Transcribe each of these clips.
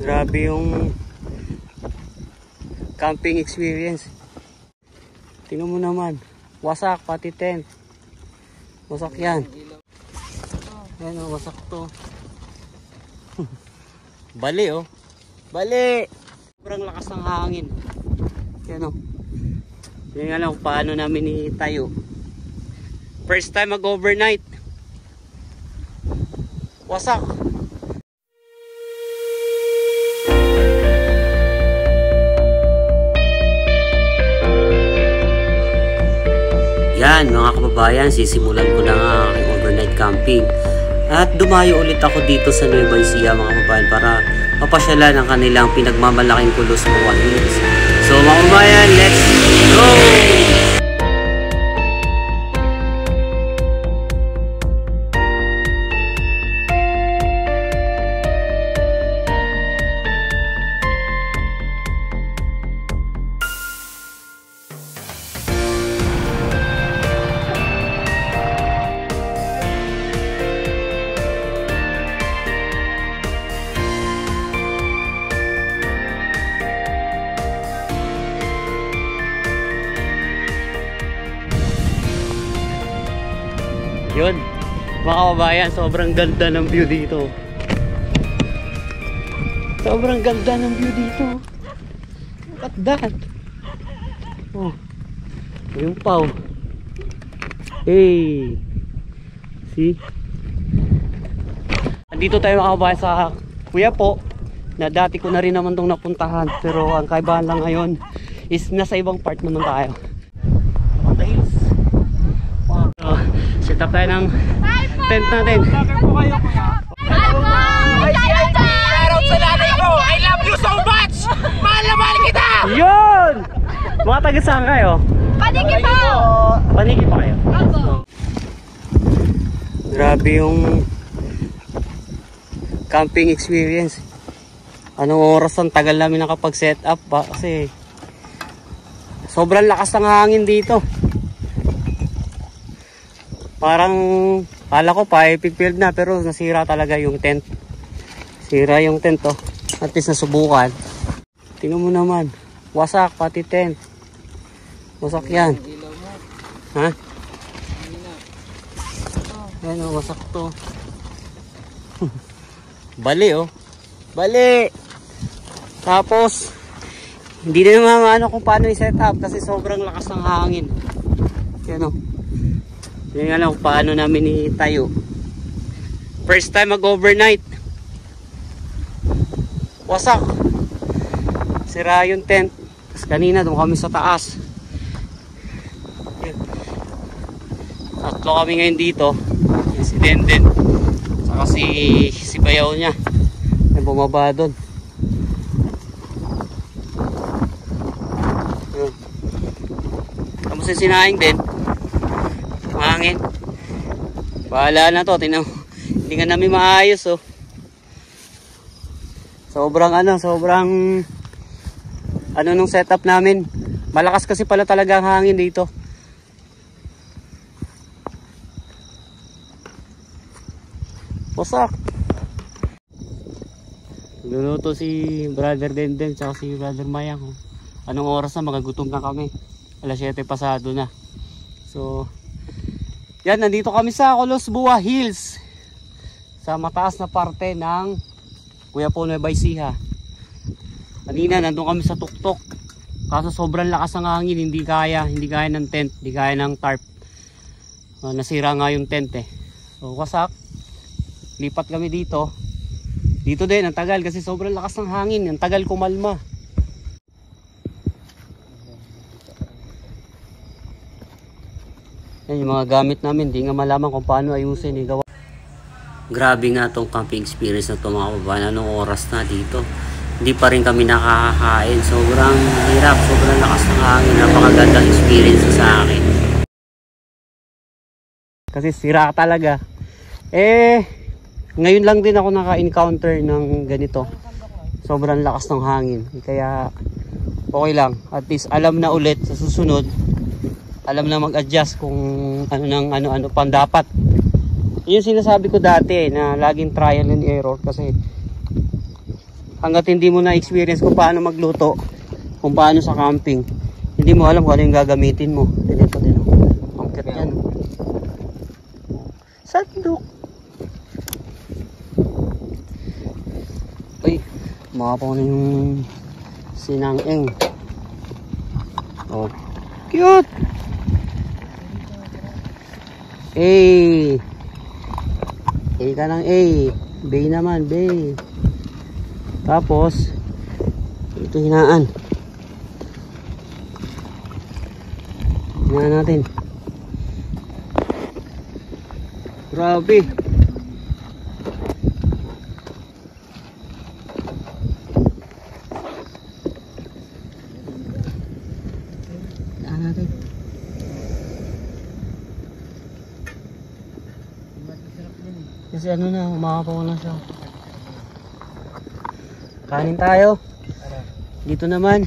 Grabe yung camping experience. Tingnan mo naman, wasak pati tent. Wasak yan. Ayan o, wasak to. Bali oh. Bali! Sobrang lakas ng hangin. Ayan o. Hindi nga lang paano namin itayo. First time mag-overnight. Wasak. Yan mga kababayan, sisimulan ko na ang aking overnight camping. At dumayo ulit ako dito sa Nueva Ecija mga kababayan para mapasyalan ang kanilang pinagmamalaking Kulos Buwa Hills. So mga kababayan, let's go! Yun, mga kababayan, sobrang ganda ng view dito. Sobrang ganda ng view dito. Look at that. Oh, yung pau. Hey, see? Andito tayo mga kababayan sa Quiapo, na dati ko na rin naman itong napuntahan. Pero ang kaibahan lang ngayon is nasa ibang part naman tayo. Set up tayo ng tent natin. I love you so much! Mahal na mahal kita! Yun! Mga taga saan kayo? Paniki po! Paniki pa kayo? Grabe yung camping experience. Anong oras ang tagal namin nakapag-set up ba? Kasi sobrang lakas ng hangin dito. Parang kala ko pa i-field na pero nasira talaga yung tent. Sira yung tent oh. At least nasubukan. Tingnan mo naman, wasak pati tent. Wasak yan. Ha? Ayan oh, wasak to. Bali oh. Bali. Tapos hindi na naman ano kung paano i-set up kasi sobrang lakas ng hangin. Ayan oh. Hindi nga lang paano namin itayo. First time mag-overnight. Wasak. Sira yung tent. Tapos kanina doon kami sa taas. Tatlo kami ngayon dito. Si Denden. Saka si bayaw niya. May bumaba doon. Tapos yung sinaing din. Hangin. Bahala na to, tingnan mo. Hindi nga namin maayos oh. Sobrang nung setup namin. Malakas kasi pala talaga ang hangin dito. Wasak. Luluto si Brother Denden tsaka si Brother Mayang oh. Anong oras na, magagutom na kami. Alas 7 pasado na. So yan, nandito kami sa Kulos Buwa Hills. Sa mataas na parte ng Quiapo, Nueva Ecija. Kanina nandun kami sa tuktok. Kaso sobrang lakas ng hangin, hindi kaya ng tent, hindi kaya ng tarp. Nasira nga yung tent eh. So wasak. Lipat kami dito. Dito din, ang tagal kasi sobrang lakas ng hangin. Ang tagal kumalma. Yan yung mga gamit namin, hindi nga malaman kung paano ayusin, igawa. Grabe nga tong camping experience na ito mga kababayan. Anong oras na dito? Hindi pa rin kami nakakakain. Sobrang hirap, sobrang lakas ng hangin. Napakagandang experience sa akin. Kasi sira talaga. Ngayon lang din ako naka-encounter ng ganito. Sobrang lakas ng hangin. Kaya okay lang. At least alam na ulit sa susunod. Alam na mag-adjust kung ano pang dapat. Yung sinasabi ko dati na laging trial and error kasi hanggat hindi mo na-experience kung paano magluto, kung paano sa camping, hindi mo alam kung ano yung gagamitin mo. Ito din o. Ang cute yan. Sandok. Uy, makapaw na yung sinangeng. Oh, cute. A ka ng A. B naman, B. Tapos ito hinaan natin. Grabe. Hinaan natin. Kasi ano na, umakapaw na siya. Kanin tayo. Dito naman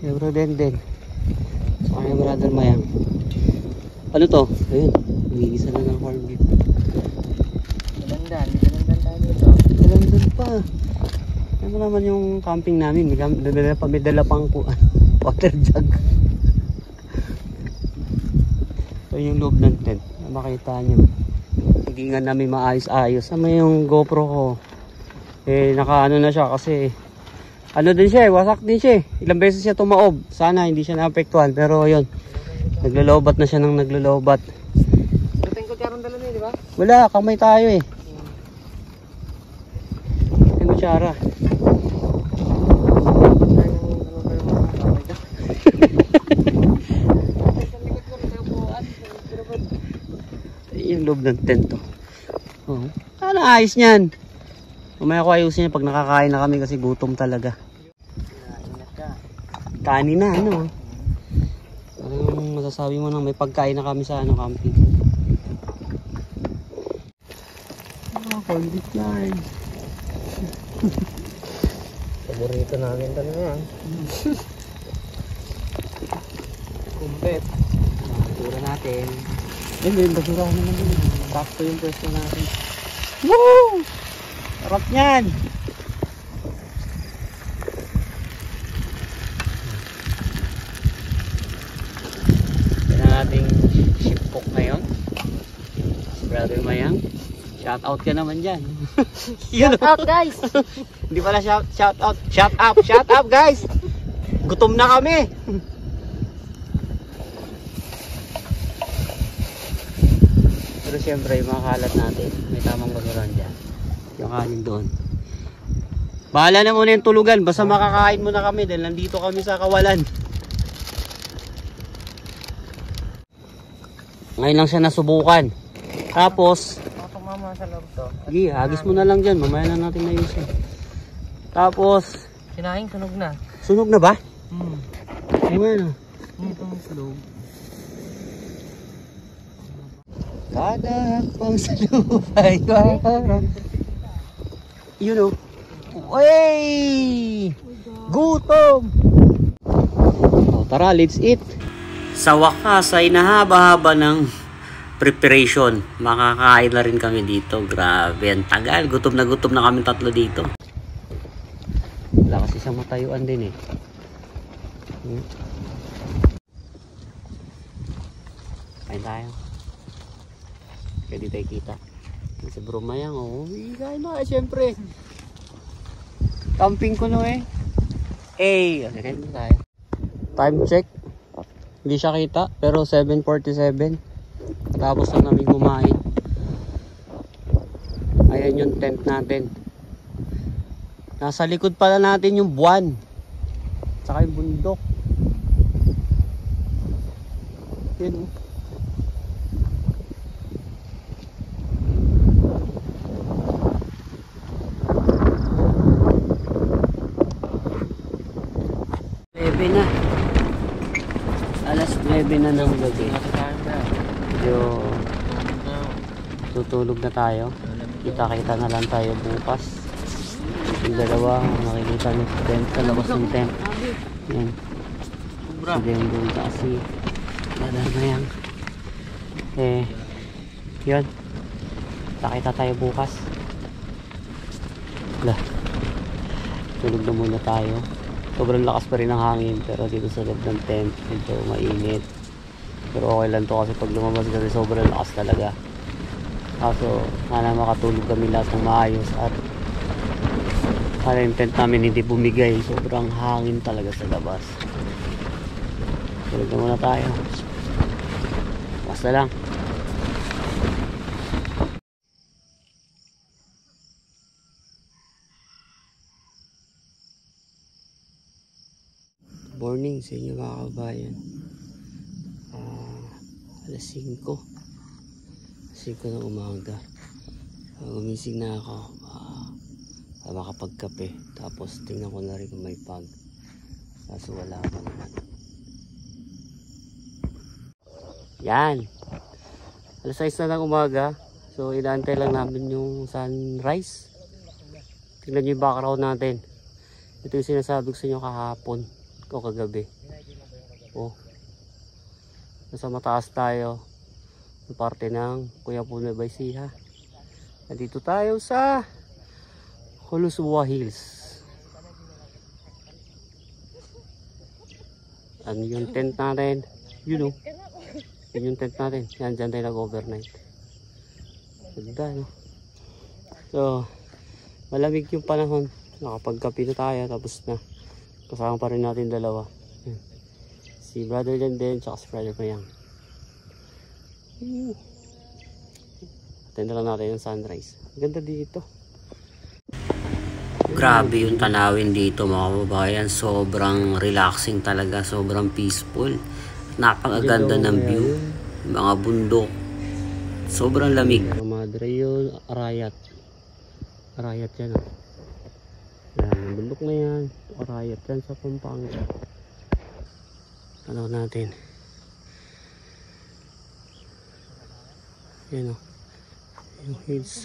Ebro din sa kanya brother Mayang. Ano to? Ayun, nagigisa na ng corn beef. Dalandan tayo dito. Dalandan pa. Ano naman yung camping namin, may dala pang water jug. Ito yung loob ng tent, makita nyo. Hindi nga namin maayos-ayos. Ano yung GoPro ko, nakaano na siya kasi ano din siya, wasak din siya. Ilang beses siya tumaob. Sana hindi siya naapektuhan, pero yun, naglolobat na siya ng naglolobat. Dating ko tiyaran dala niya, di ba? Wala, kamay tayo eh. May kutsara. Yung loob ng tent to. Oh. Ano ayos niyan? Mamaya ko ayusin niya pag nakakain na kami kasi gutom talaga. Kanin na ano. Anong masasabi mo nang may pagkain na kami sa ano camping? Oh, condit line. Paborito namin talaga yan. Kumpet. Basura natin. Ayun, basura naman din. Sakto yung pwesto natin. Woo! Sarap niyan! Yan ang ating ship cook ngayon. Si Brother Mayang. Shout out ka naman dyan. Shout out guys! Hindi pala shout out. Shout up guys! Gutom na kami! Pero siyempre, yung mga kalat natin, may tamang basuran dyan. Yung kanin doon. Bahala na muna yung tulugan. Basta makakain muna kami dahil nandito kami sa kawalan. Ngayon lang siya nasubukan. Tapos, Mama sa loob to. sige, hagis mo na lang dyan. Mamaya na natin nayusin. Tapos, Sinaing sunog na. sunog na ba? Hmm. Ano? Itong sunog. Kada hakbang sa lupay. You know. Wey! Gutom! Oh, tara, let's eat. Sa wakas ay nahaba-haba ng preparation. Makakain na rin kami dito. Grabe, ang tagal. Gutom na kami tatlo dito. Wala kasi isang matayuan din eh. Kain tayo. Pwede tayo kita. Sa Bro Mayang, oh. Kain na, syempre. Camping ko no eh. Okay, kain na tayo. Time check. Hindi siya kita, pero 7:47. Tapos na namin kumain. Ayan yung tent natin. Nasa likod pala natin yung buwan. Tsaka yung bundok. Yun oh. Na. Alas 9 na ng gabi. Medyo tutulog na tayo. Kita-kita na lang tayo bukas. Yung dalawa, makikita nyo sa tent, sa labas ng tent. Yan. Si Dendon kasi Mayang. Yun. Kita tayo bukas. Lah. tulog na muna tayo. Sobrang lakas pa rin ang hangin, pero dito sa loob ng tent medyo mainit. Pero okay lang to kasi pag lumabas kasi sobrang lakas talaga. Kaso sana makatulog kami lahat ng maayos at para yung tent namin hindi bumigay. Sobrang hangin talaga sa labas. Tulog na muna tayo. Basta lang. Morning sa inyo mga kabayan. Alas 5 ng umaga. Gumising na ako para makapagkape. Tapos tingnan ko na rin kung may pag. Kaso wala pa naman. Yan. Alas 6 na ng umaga. So inaantay lang namin yung sunrise. Tingnan nyo yung background natin. Ito yung sinasabi ko sa inyo kahapon o kagabi. Oh. Nasa mataas tayo. Sa parte ng Kuya Puno Baisiha. Nandito tayo sa Holusbuwa Hills. Ano yung tent natin? You know. Yun yung tent natin. Yan, dyan tayo nag-overnight. Ganda, no? So, malamig yung panahon. Nakapagkape na tayo. Tapos na. Kasama pa rin natin dalawa. Si Brother Denden tsaka si Brother Mayang. Atin na lang natin yung sunrise. Ganda dito. Grabe yung tanawin dito mga kababayan. Sobrang relaxing talaga. Sobrang peaceful. Napakaganda ng view. Mga bundok. Sobrang lamig. Madre yun. Arayat. Arayat yan. Yan. Ang bundok na yan. Arayat yan sa Pampanga. Ano natin. Yan o. Yung hills.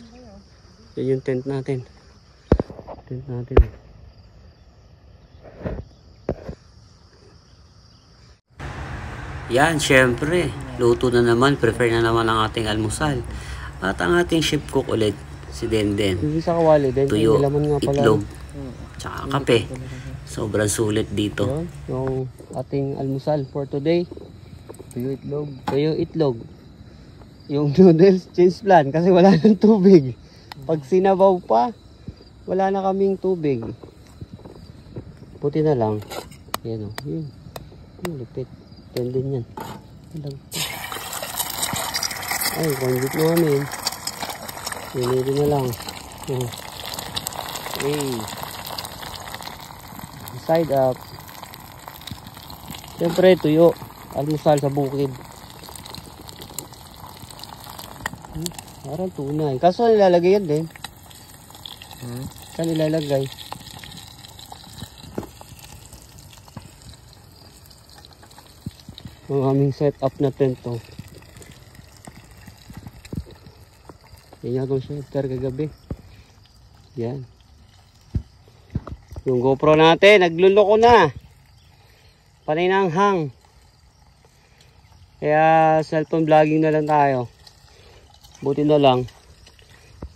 Yan yung tent natin. Tent natin. Yan, syempre. Luto na naman. Prepare na naman ang ating almusal. At ang ating chef cook ulit. Si Denden. Hindi sa kawali. Tuyo, itlog, tsaka kape. Sobrang sulit dito. Yan, yung ating almusal for today. Tuyo, itlog. Tuyo, itlog. Yung noodles, change plan. Kasi wala ng tubig. Pag sinabaw pa, wala na kaming tubig. Puti na lang. Yan o. Yun. Yung lipit. Yan din yan. Ay, kondit namin. Yun na lang. Okay. Side up. Siyempre, tuyo. Almusal sa bukid. Parang tunay. Kaso nilalagay yan din. Saan nilalagay? Ang aming set up na tent to. Yan yung shelter kagabi. Yan. Yung GoPro natin, nagluloko na. Panay na ang hang. Kaya cellphone vlogging na lang tayo. Buti na lang.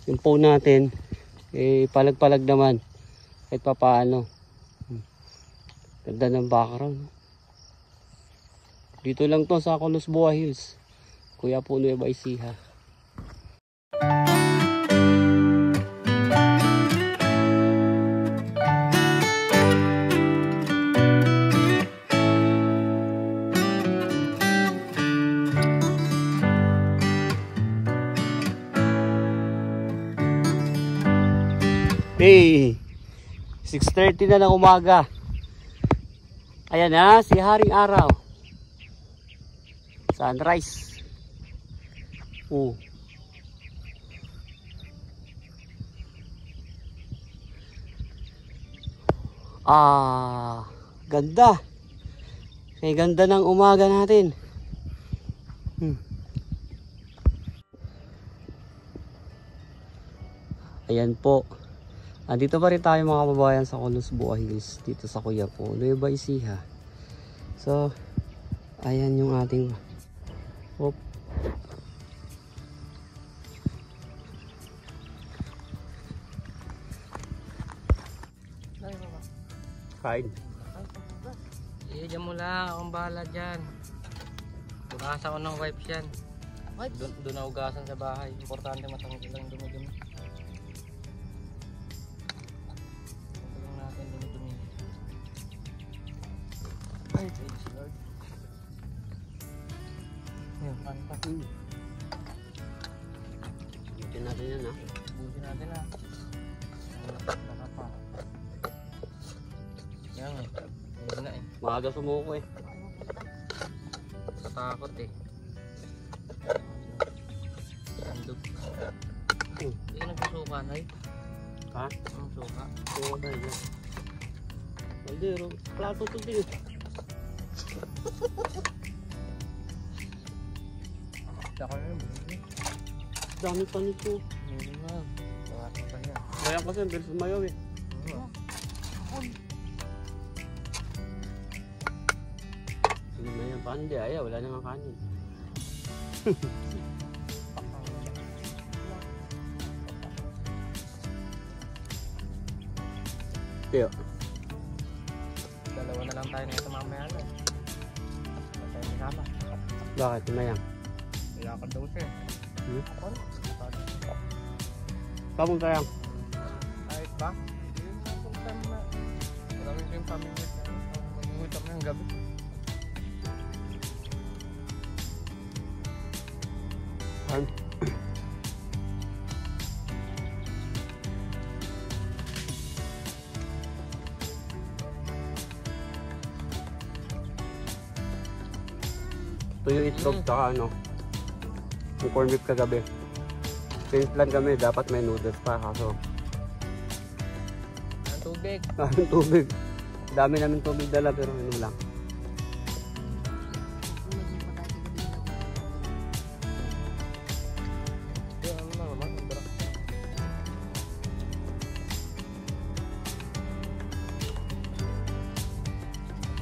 Yung phone natin, palag-palag naman. Kahit pa paano. Ganda ng background. Dito lang to sa Holusbuwa Hills. Kuya Puno Baisiha. Hey, 6:30 na ng umaga. Ayan na, si Haring Araw. Sunrise. Ganda. Kaya ganda ng umaga natin. Ayan po. Dito pa rin tayo mga kababayan sa Holusbuwa Hills. Dito sa Kuya Puno Baisiha. So, ayan yung ating Kain. Diyan mo lang, akong bahala dyan. Bukasan ko ng wipes yan. Doon na ugasan sa bahay. Importante matanggal lang dumi-dumi. Tanggalin natin dumi-dumi. Ay, praise the Lord. Ayun, kain pa. Butin natin yan ha. Busin natin ha. Naka pa. Yan eh. Ayun na eh. Maaga sumuko eh. Katakot eh. Sandog. Hindi ka nagsusuka, Nay? Ha? Ang suka. Oo ba yun? Kaldero. Plato to din. Saka na yun. Dami pa nito. Hindi na. Bakit pa niya? Kaya kasi ang bilis sumayaw eh. Hindi na yan. Paano di ayaw? Wala nang kanin. Kaya. Dalawa na lang tayo nito mamaya na. Tayo nisama. Bakit? Mayang. Ilakad daw siya. Ako na. Kamong sayang. Kahit ba? Hindi yung napuntan na. Maraming ko yung pamilya na. Manguhitap na yung gabi. Ito yung itlog saka ano. Yung corn beef kagabi. Since plan kami, dapat may noodles pa. Kaso, Ang tubig. maraming tubig. Dami namin tubig dala pero inom lang. Yan na naman. Sobra.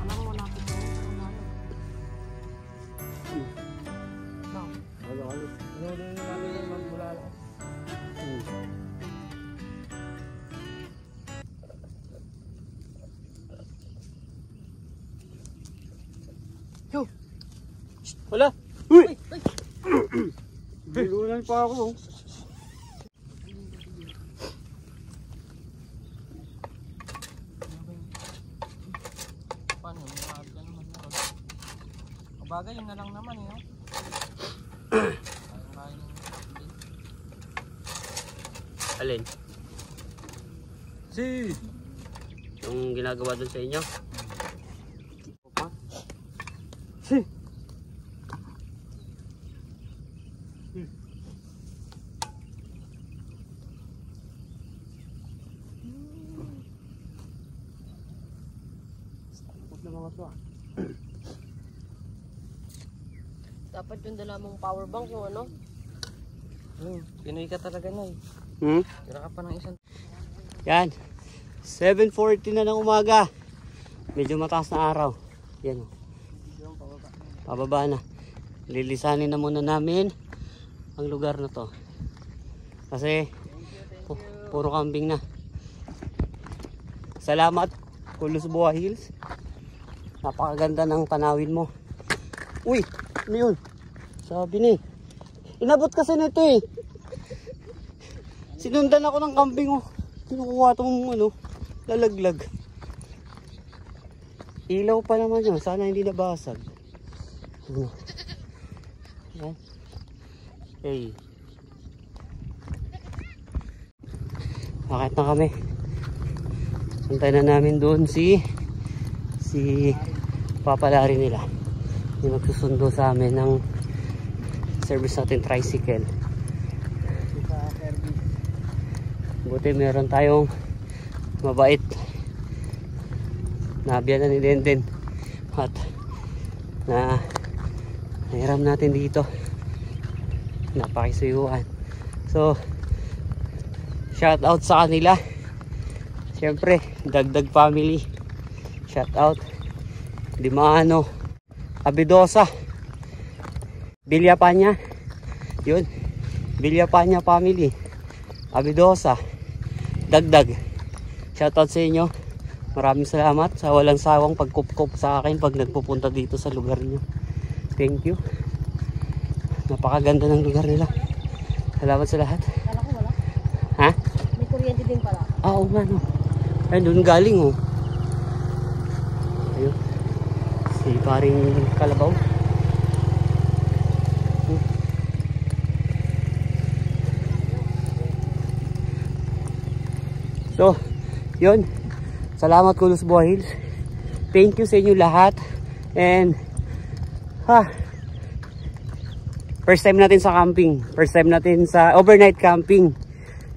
Alam mo, lapit na ako. Halo-halo. Ano yung namin yung magbulala? Wala! Uy! Bilunan pa ako. Paano? Maaga naman na. Kabagay, yun na lang naman eh. Kain ng Alin? Si! Yung ginagawa dun sa inyo? Si! Dapat yung dala mong power bank yung ano. Pinoy ka talaga na eh. Tira ka pa ng isang. Yan. 7:40 na ng umaga. Medyo mataas na araw. Yan o. Pababa na. Lilisanin na muna namin ang lugar na to. Kasi puro kambing na. Salamat Kulos Buha Hills. Napakaganda ng tanawin mo. Uy! Ano yun? Sabi ni. Inabot kasi nito eh. Sinundan ako ng kambing oh. Kinukuha itong ano, lalaglag. Ilaw pa naman yun. Sana hindi nabasag. Yan. Hey. Bakit na kami? Suntay na namin doon si Papa Larry nila. Yung magsusundo sa amin ng service natin tricycle. Buti meron tayong mabait na biyanan ni Denden at na nahiram natin dito, napakisuyuan. So shout out sa kanila, syempre Dagdag family, shout out Dimano, Abidosa, Villapanya, yun, Villapanya family, Abidosa, Dagdag, shout out sa inyo. Maraming salamat sa walang sawang pagkupkup sa akin pag nagpupunta dito sa lugar niyo. Thank you. Napakaganda ng lugar nila. Salamat sa lahat. Kala ko wala. Ha? May kuryente din pala. Oo nga no. Ay, doon galing oh. Ayun. Si paring Kalabaw. So, yun. Salamat Kulos Buhay Hills. Thank you sa inyo lahat. And, first time natin sa camping. First time natin sa overnight camping.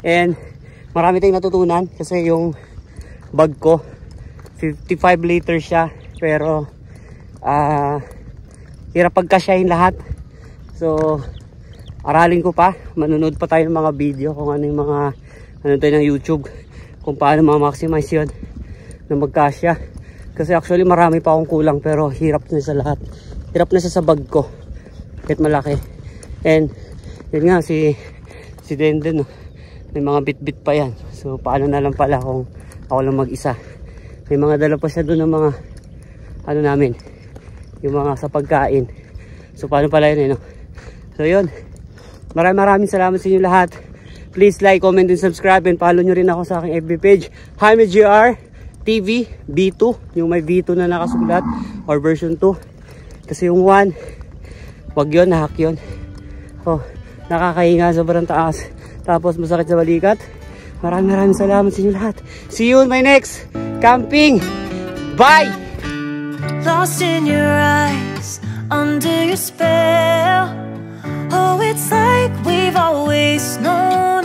And, marami tayong natutunan kasi yung bag ko, 55 liters siya. Pero, hirap pagkasyahin lahat. So, aralin ko pa. Manunod pa tayo ng mga video kung ano yung mga, ano tayo ng YouTube. Kung paano ma-maximize yun na magkasya. Kasi actually marami pa akong kulang pero hirap na sa lahat. Hirap na sa bag ko. Kahit malaki. And yun nga si Denden. May mga bit-bit pa yan. So paano na lang pala kung ako lang mag-isa. May mga dala pa siya doon ng mga ano namin. Yung mga sa pagkain. So paano pala yun no? So yun. Maraming salamat sa inyo lahat. Please like, comment, and subscribe. And follow nyo rin ako sa aking FB page. Jaime GR TV B2. Yung may B2 na nakasulat. Or version 2. Kasi yung 1, wag yun, nahack yun. Oh, nakakahinga, sobrang taas. Tapos masakit sa balikat. Maraming salamat sa inyo lahat. See you in my next camping. Bye! Lost in your eyes, under your spell. Oh, it's like we've always known.